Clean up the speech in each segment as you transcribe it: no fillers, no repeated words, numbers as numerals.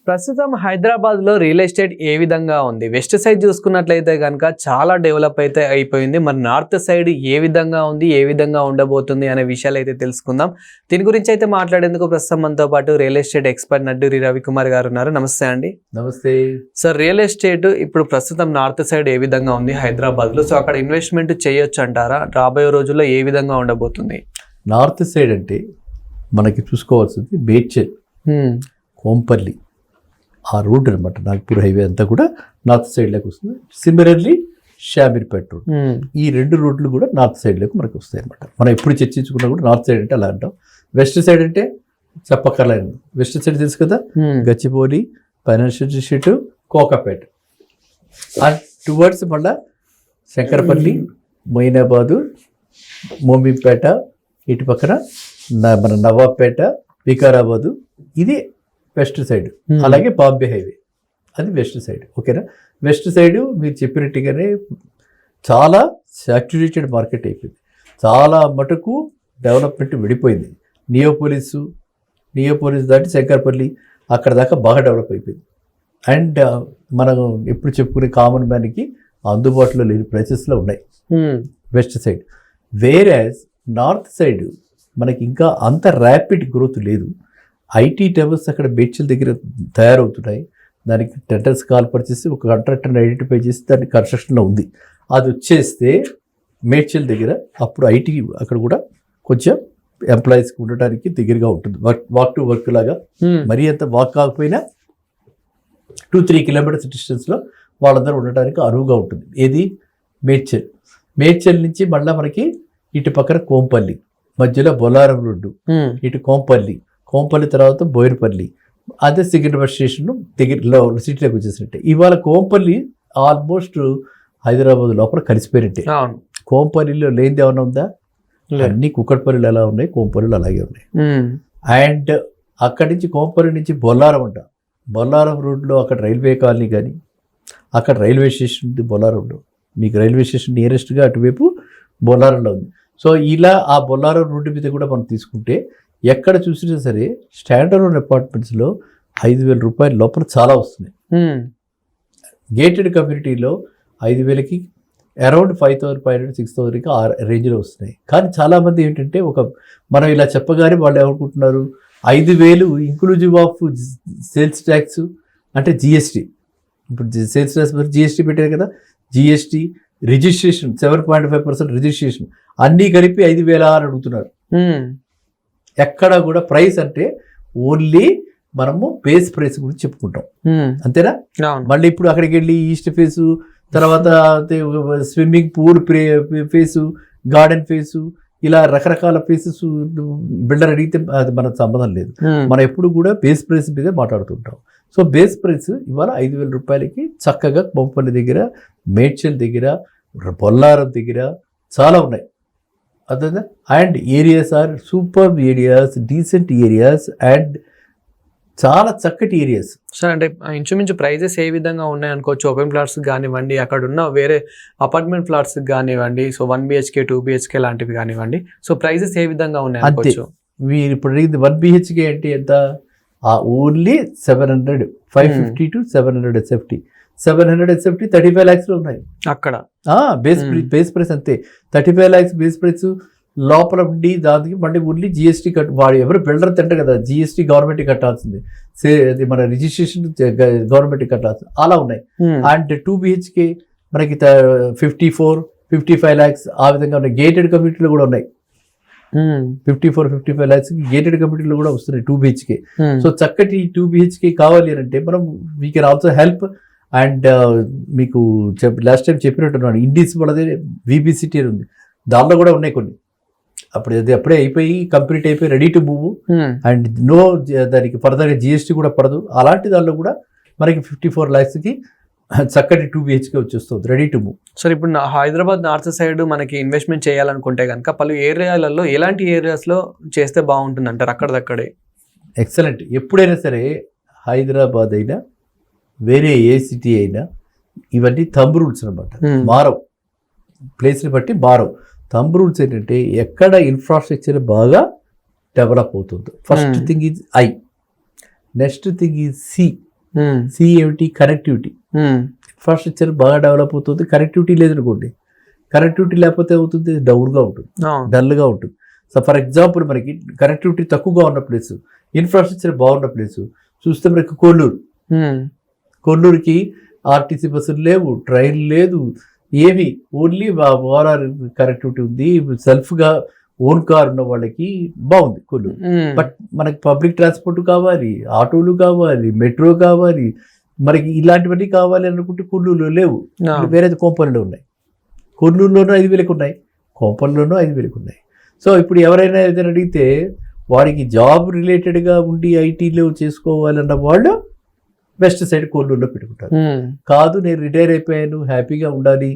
ప్రస్తుతం హైదరాబాద్లో real estate ఏ విధంగా ఉంది? వెస్ట్ సైడ్ చూసుకున్నట్లయితే కనుక చాలా డెవలప్ అయితే అయిపోయింది. మరి నార్త్ సైడ్ ఏ విధంగా ఉంది, ఏ విధంగా ఉండబోతుంది అనే విషయాలు అయితే తెలుసుకుందాం. దీని గురించి అయితే మాట్లాడేందుకు ప్రస్తుతం మనతో పాటు రియల్ ఎస్టేట్ ఎక్స్పర్ట్ నడ్డూరి రవికుమార్ గారు ఉన్నారు. నమస్తే అండి. నమస్తే సార్, రియల్ ఎస్టేట్ ఇప్పుడు ప్రస్తుతం నార్త్ సైడ్ ఏ విధంగా ఉంది హైదరాబాద్లో? సో అక్కడ ఇన్వెస్ట్మెంట్ చేయొచ్చు అంటారా? రాబోయే రోజుల్లో ఏ విధంగా ఉండబోతుంది? నార్త్ సైడ్ అంటే మనకి చూసుకోవాల్సింది మేడ్చల్, కోంపల్లి, ఆ రూట్ అనమాట. నాగ్పూర్ హైవే అంతా కూడా నార్త్ సైడ్లోకి వస్తుంది. సిమిలర్లీ షామీర్పేట్ రూట్, ఈ రెండు రూట్లు కూడా నార్త్ సైడ్లోకి మనకు వస్తాయి అనమాట. మనం ఎప్పుడు చర్చించుకున్నా కూడా నార్త్ సైడ్ అంటే అలా అంటాం. వెస్ట్ సైడ్ అంటే చెప్పక్కర్లేదు. వెస్ట్ సైడ్ తెలుసు కదా, Gachibowli, financial district, Kokapet, and towards మళ్ళా శంకరపల్లి, మొయినాబాదు, మోమింపేట, ఇటు పక్కన మన నవాబ్పేట, వికారాబాదు, ఇది వెస్ట్ సైడ్. అలాగే బాంబే హైవే, అది వెస్ట్ సైడ్. ఓకేనా? వెస్ట్ సైడ్ మీరు చెప్పినట్టుగానే చాలా సాచ్యురేటెడ్ మార్కెట్ అయిపోయింది. చాలా మటుకు డెవలప్మెంట్ విడిపోయింది. నియోపోలిస్ దాటి శంకరపల్లి అక్కడ దాకా బాగా డెవలప్ అయిపోయింది. అండ్ మనం ఎప్పుడు చెప్పుకునే కామన్ మ్యాన్కి అందుబాటులో లేని ప్రైసెస్లో ఉన్నాయి west side. Whereas north side మనకి ఇంకా అంత ర్యాపిడ్ గ్రోత్ లేదు. ఐటీ టవర్స్ అక్కడ మేడ్చల్ దగ్గర తయారవుతున్నాయి. దానికి టెండర్స్ కాల్ పరిచేసి ఒక కాంట్రాక్టర్ని ఐడెంటిఫై చేసి దాన్ని కన్స్ట్రక్షన్లో ఉంది. అది వచ్చేస్తే మేడ్చల్ దగ్గర అప్పుడు ఐటీ అక్కడ కూడా కొంచెం ఎంప్లాయీస్కి ఉండటానికి దగ్గరగా ఉంటుంది. వాక్ టు వర్క్ లాగా, మరీ అంత వాక్ కాకపోయినా 2-3 కిలోమీటర్స్ డిస్టెన్స్లో వాళ్ళందరూ ఉండటానికి అనువుగా ఉంటుంది. ఏది? మేడ్చల్ నుంచి మళ్ళీ మనకి ఇటు పక్కన కోంపల్లి, మధ్యలో బొల్లారం రోడ్డు, ఇటు కోంపల్లి తర్వాత బోయినపల్లి, అదే సికింద్రాబాద్ స్టేషన్ దగ్గరలో సిటీలోకి వచ్చేసినట్టే. ఇవాళ కోంపల్లి ఆల్మోస్ట్ హైదరాబాద్ లోపల కలిసిపోయినట్టే. కోంపల్లిలో లేనిది ఏమైనా ఉందా? అన్ని కుక్కట్పల్లిలు ఎలా ఉన్నాయి, కోంపల్లిలు అలాగే ఉన్నాయి. అండ్ అక్కడి నుంచి కోంపల్లి నుంచి బొల్లారం రోడ్లో అక్కడ రైల్వే కాలనీ కానీ, అక్కడ రైల్వే స్టేషన్ ఉంది బొల్లారంలో. మీకు రైల్వే స్టేషన్ నియరెస్ట్గా అటువైపు బొల్లారంలో ఉంది. సో ఇలా ఆ బొల్లారం రోడ్డు మీద కూడా మనం తీసుకుంటే ఎక్కడ చూసినా సరే స్టాండర్డ్ అపార్ట్మెంట్స్లో 5,000 రూపాయల లోపల చాలా వస్తున్నాయి. గేటెడ్ కమ్యూనిటీలో 5,000కి అరౌండ్ 5,500-6,000కి ఆ రేంజ్లో వస్తున్నాయి. కానీ చాలామంది ఏంటంటే మనం ఇలా చెప్పగానే వాళ్ళు ఏమనుకుంటున్నారు, 5,000 ఇంక్లూజివ్ ఆఫ్ సేల్స్ ట్యాక్స్ అంటే జిఎస్టీ. ఇప్పుడు సేల్స్ ట్యాక్స్ జిఎస్టీ పెట్టారు కదా, జిఎస్టీ, రిజిస్ట్రేషన్ 7.5% రిజిస్ట్రేషన్ అన్నీ కలిపి 5,000 అని అడుగుతున్నారు. ఎక్కడ కూడా ప్రైస్ అంటే ఓన్లీ మనము బేస్ ప్రైస్ గురించి చెప్పుకుంటాం, అంతేనా? మళ్ళీ ఇప్పుడు అక్కడికి వెళ్ళి ఈస్ట్ ఫేసు, తర్వాత swimming pool face, garden face, ఇలా రకరకాల ఫేసెస్ బిల్డర్ అడిగితే అది మనకు సంబంధం లేదు. మనం ఎప్పుడు కూడా బేస్ ప్రైస్ మీద మాట్లాడుతుంటాం. సో బేస్ ప్రైస్ ఇవాళ 5,000 రూపాయలకి చక్కగా బొంపల్లి దగ్గర, మేడ్చల్ దగ్గర, బొల్లారం దగ్గర చాలా ఉన్నాయి. అదే. And areas are super areas, decent areas and చాలా చక్కటి ఏరియాస్. సార్, అంటే ఇంచుమించు ప్రైజెస్ ఏ విధంగా ఉన్నాయి అనుకోవచ్చు? ఓపెన్ ఫ్లాట్స్ కానివ్వండి, అక్కడ ఉన్న వేరే అపార్ట్మెంట్ ఫ్లాట్స్ కానివ్వండి, సో 1 BHK 2 BHK లాంటివి కానివ్వండి, సో ప్రైజెస్ ఏ విధంగా ఉన్నాయి అనుకోవచ్చు? మీరు ఇప్పుడు అడిగింది 1 BHK అంటే ఎంత? Only 700, 550 to 700 SFT. 700 SFT 35 lakhs లో ఉన్నాయి అక్కడ. బేస్ ప్రైస్ అంతే, 35 lakhs బేస్ ప్రైస్. లోపల ఉండి దానికి మళ్ళీ ఓన్లీ జిఎస్టీ వాడు ఎవరు బిల్డర్ తింటారు కదా, జిఎస్టీ గవర్నమెంట్ కట్టాల్సింది, అది మన రిజిస్ట్రేషన్ గవర్నమెంట్ కట్టాల్సింది, అలా ఉన్నాయి. అండ్ 2 BHK మనకి 54-55 lakhs ఆ విధంగా ఉన్నాయి. గేటెడ్ కమ్యూనిటీలో కూడా ఉన్నాయి. 54-55 lakhs గేటెడ్ కమ్యూనిటీలో కూడా వస్తున్నాయి 2 BHK. సో చక్కటి 2 BHK కావాలి అని అంటే మనం we can also help. And మీకు లాస్ట్ టైం చెప్పినట్టున్నాను, ఇండీస్ వాళ్ళదే VBCT అని ఉంది, దానిలో కూడా ఉన్నాయి కొన్ని. అప్పుడే అయిపోయి కంప్లీట్ అయిపోయి రెడీ టు మూవ్. అండ్ దానికి ఫర్దర్గా జిఎస్టీ కూడా పడదు. అలాంటి దానిలో కూడా మనకి 54 lakhsకి చక్కటి 2 BHK వచ్చేస్తుంది, రెడీ టు మూవ్. సార్, ఇప్పుడు హైదరాబాద్ నార్త్ సైడ్ మనకి ఇన్వెస్ట్మెంట్ చేయాలనుకుంటే కనుక పలు ఏరియాలలో ఎలాంటి ఏరియాస్లో చేస్తే బాగుంటుంది అంటారు? అక్కడదక్కడే ఎక్సలెంట్. ఎప్పుడైనా సరే హైదరాబాద్ అయినా వేరే ఏ సిటీ అయినా ఇవన్నీ థంబ్ రూల్స్ అనమాట, మారవు. ప్లేస్ని బట్టి మారవు. థంబ్ రూల్స్ ఏంటంటే ఎక్కడ ఇన్ఫ్రాస్ట్రక్చర్ బాగా డెవలప్ అవుతుందో, first thing is I, next thing is C, C ఏమిటి? కనెక్టివిటీ. ఇన్ఫ్రాస్ట్రక్చర్ బాగా డెవలప్ అవుతుంది, కనెక్టివిటీ లేదనుకోండి, కనెక్టివిటీ లేకపోతే అవుతుంది డౌన్గా ఉంటుంది, డల్గా ఉంటుంది. సో ఫర్ ఎగ్జాంపుల్ మనకి కనెక్టివిటీ తక్కువగా ఉన్న ప్లేస్, ఇన్ఫ్రాస్ట్రక్చర్ బాగున్న ప్లేస్ చూస్తే మనకి కొల్లూరుకి ఆర్టీసీ బస్సులు లేవు, ట్రైన్ లేదు, ఏమి ఓన్లీ ఓఆర్ఆర్ కనెక్టివిటీ ఉంది. సెల్ఫ్గా ఓన్ కార్ ఉన్న వాళ్ళకి బాగుంది కొల్లూరు. బట్ మనకి పబ్లిక్ ట్రాన్స్పోర్ట్ కావాలి, ఆటోలు కావాలి, మెట్రో కావాలి, మనకి ఇలాంటివన్నీ కావాలి అనుకుంటే కొల్లూరులో లేవు. వేరే కోంపల్లిలో ఉన్నాయి, కొల్లూరులోనూ 5,000 ఉన్నాయి, కోంపల్లిలోనూ 5,000 ఉన్నాయి. సో ఇప్పుడు ఎవరైనా ఏదైనా అడిగితే వాడికి జాబ్ రిలేటెడ్గా ఉండి ఐటీలో చేసుకోవాలన్న వాళ్ళు వెస్ట్ సైడ్ కొల్లూరులో పెట్టుకుంటారు. కాదు నేను రిటైర్ అయిపోయాను, హ్యాపీగా ఉండాలి,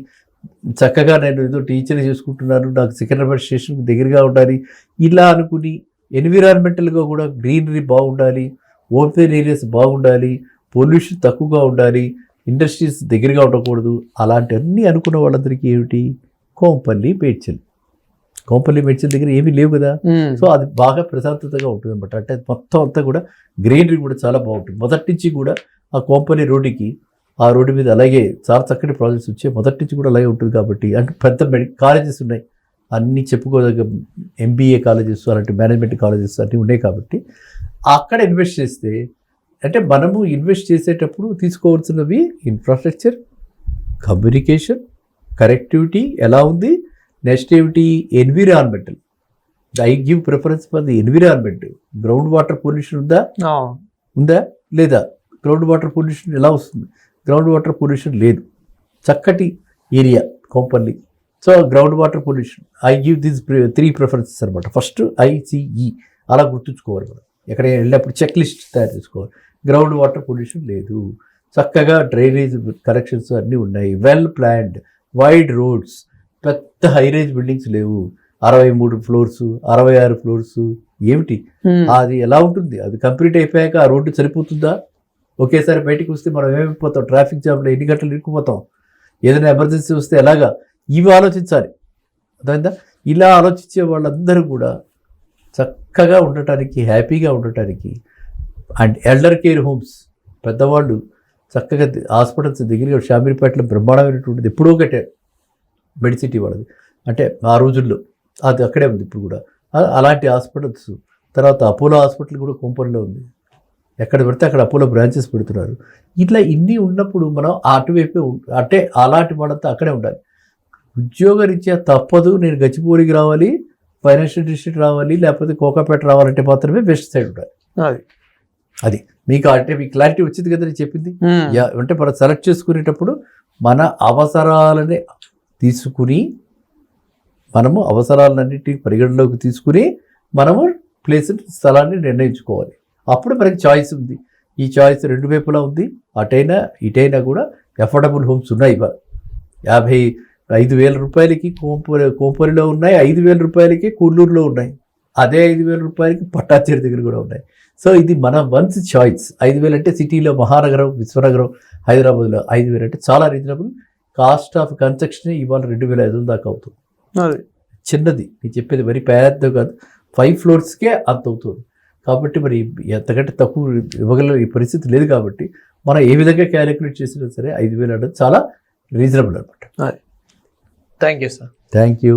చక్కగా నేను ఏదో టీచర్ చేసుకుంటున్నాను, నాకు సికింద్రాబాద్ స్టేషన్కి దగ్గరగా ఉండాలి, ఇలా అనుకుని ఎన్విరాన్మెంటల్గా కూడా గ్రీనరీ బాగుండాలి, ఓపెన్ ఏరియాస్ బాగుండాలి, పొల్యూషన్ తక్కువగా ఉండాలి, ఇండస్ట్రీస్ దగ్గరగా ఉండకూడదు, అలాంటివన్నీ అనుకున్న వాళ్ళందరికీ ఏమిటి? కోంపల్లి, మేడ్చల్. కోంపల్లి, మేడ్చల్ దగ్గర ఏమీ లేవు కదా. సో అది బాగా ప్రశాంతతగా ఉంటుంది అనమాట. అంటే మొత్తం అంతా కూడా గ్రీనరీ కూడా చాలా బాగుంటుంది. మొదటి నుంచి కూడా ఆ కోంపల్లి రోడ్డుకి, ఆ రోడ్డు మీద అలాగే చాలా చక్కటి ప్రాజెక్ట్స్ వచ్చాయి. మొదటి నుంచి కూడా అలాగే ఉంటుంది కాబట్టి, అంటే పెద్ద కాలేజెస్ ఉన్నాయి, అన్నీ చెప్పుకోదగ్గ ఎంబీఏ కాలేజెస్, అలాంటి మేనేజ్మెంట్ కాలేజెస్ అన్నీ ఉన్నాయి కాబట్టి అక్కడ ఇన్వెస్ట్ చేస్తే, అంటే మనము ఇన్వెస్ట్ చేసేటప్పుడు తీసుకోవాల్సినవి ఇన్ఫ్రాస్ట్రక్చర్, కమ్యూనికేషన్, కనెక్టివిటీ ఎలా ఉంది, నెక్స్ట్ ఏమిటి? Environmental. I give preference for the environment. Ground water pollution ఉందా లేదా? గ్రౌండ్ వాటర్ పొల్యూషన్ ఎలా వస్తుంది? గ్రౌండ్ వాటర్ పొల్యూషన్ లేదు, చక్కటి area Kompally. So ground water pollution I give this 3 preferences అనమాట. ఫస్ట్ ఐసిఈ అలా గుర్తుంచుకోవాలి మనం, ఎక్కడ వెళ్ళినప్పుడు చెక్ లిస్ట్ తయారు చేసుకోవాలి. గ్రౌండ్ వాటర్ పొల్యూషన్ లేదు, చక్కగా డ్రైనేజ్ కనెక్షన్స్ అన్నీ ఉన్నాయి, వెల్ ప్లాన్డ్, వైడ్ రోడ్స్, పెద్ద హైరేజ్ బిల్డింగ్స్ లేవు, 63 ఫ్లోర్స్, 66 ఫ్లోర్స్. ఏమిటి అది? ఎలా ఉంటుంది? అది కంప్లీట్ అయిపోయాక ఆ రోడ్డు సరిపోతుందా? ఒకేసారి బయటికి వస్తే మనం ఏమైపోతాం? ట్రాఫిక్ జామ్లో ఎన్ని గంటలు ఇరుక్కుపోతాం? ఏదైనా ఎమర్జెన్సీ వస్తే ఎలాగా? ఇవి ఆలోచించాలి, అర్థమైందా? ఇలా ఆలోచించే వాళ్ళందరూ కూడా చక్కగా ఉండటానికి, హ్యాపీగా ఉండటానికి, అండ్ ఎల్డర్ కేర్ హోమ్స్, పెద్దవాళ్ళు చక్కగా హాస్పిటల్స్ దగ్గరగా షామీర్పేటలో బ్రహ్మాండమైనటువంటిది ఎప్పుడో కట్టారు, మెడిసిటీ వాళ్ళది, అంటే ఆ రోజుల్లో అది అక్కడే ఉంది ఇప్పుడు కూడా. అలాంటి హాస్పిటల్స్, తర్వాత అపోలో హాస్పిటల్ కూడా కోంపల్లిలో ఉంది, ఎక్కడ పెడితే అక్కడ అపోలో బ్రాంచెస్ పెడుతున్నారు. ఇట్లా ఇన్ని ఉన్నప్పుడు మనం అటువైపే, అంటే అలాంటి వాళ్ళంతా అక్కడే ఉండాలి. ఉద్యోగరీత్యా తప్పదు, నేను గచ్చిబౌలికి రావాలి, ఫైనాన్షియల్ డిస్ట్రిక్ట్ రావాలి, లేకపోతే కోకాపేట రావాలంటే మాత్రమే వెస్ట్ సైడ్ ఉండాలి. అది మీకు అంటే మీకు క్లారిటీ వచ్చింది కదా నేను చెప్పింది. అంటే మనం సెలెక్ట్ చేసుకునేటప్పుడు మన అవసరాలనే తీసుకుని, మనము అవసరాలన్నింటినీ పరిగణలోకి తీసుకుని మనము స్థలాన్ని నిర్ణయించుకోవాలి. అప్పుడు మనకి చాయిస్ ఉంది. ఈ చాయిస్ 2 వైపులా ఉంది, అటైనా ఇటైనా కూడా అఫోర్డబుల్ హోమ్స్ ఉన్నాయి. 55,000 రూపాయలకి కోంపల్లిలో ఉన్నాయి, 5,000 రూపాయలకి కొల్లూరులో ఉన్నాయి, అదే 5,000 రూపాయలకి పట్టాచేరు దగ్గర కూడా ఉన్నాయి. సో ఇది మన వన్స్ చాయిస్. 5,000 అంటే సిటీలో, మహానగరం, విశ్వనగరం, హైదరాబాద్లో 5,000 అంటే చాలా రీజనబుల్. కాస్ట్ ఆఫ్ కన్స్ట్రక్షన్ ఇవాళ 2,500 దాకా అవుతుంది. చిన్నది నేను చెప్పేది, మరి పెద్ద కాదు, 5 ఫ్లోర్స్కే అంత అవుతుంది. కాబట్టి మరి ఎంతకంటే తక్కువ ఇవ్వగల ఈ పరిస్థితి లేదు. కాబట్టి మనం ఏ విధంగా క్యాలిక్యులేట్ చేసినా సరే 5,000 అనేది చాలా రీజనబుల్ అనమాట. Thank you sir. Thank you.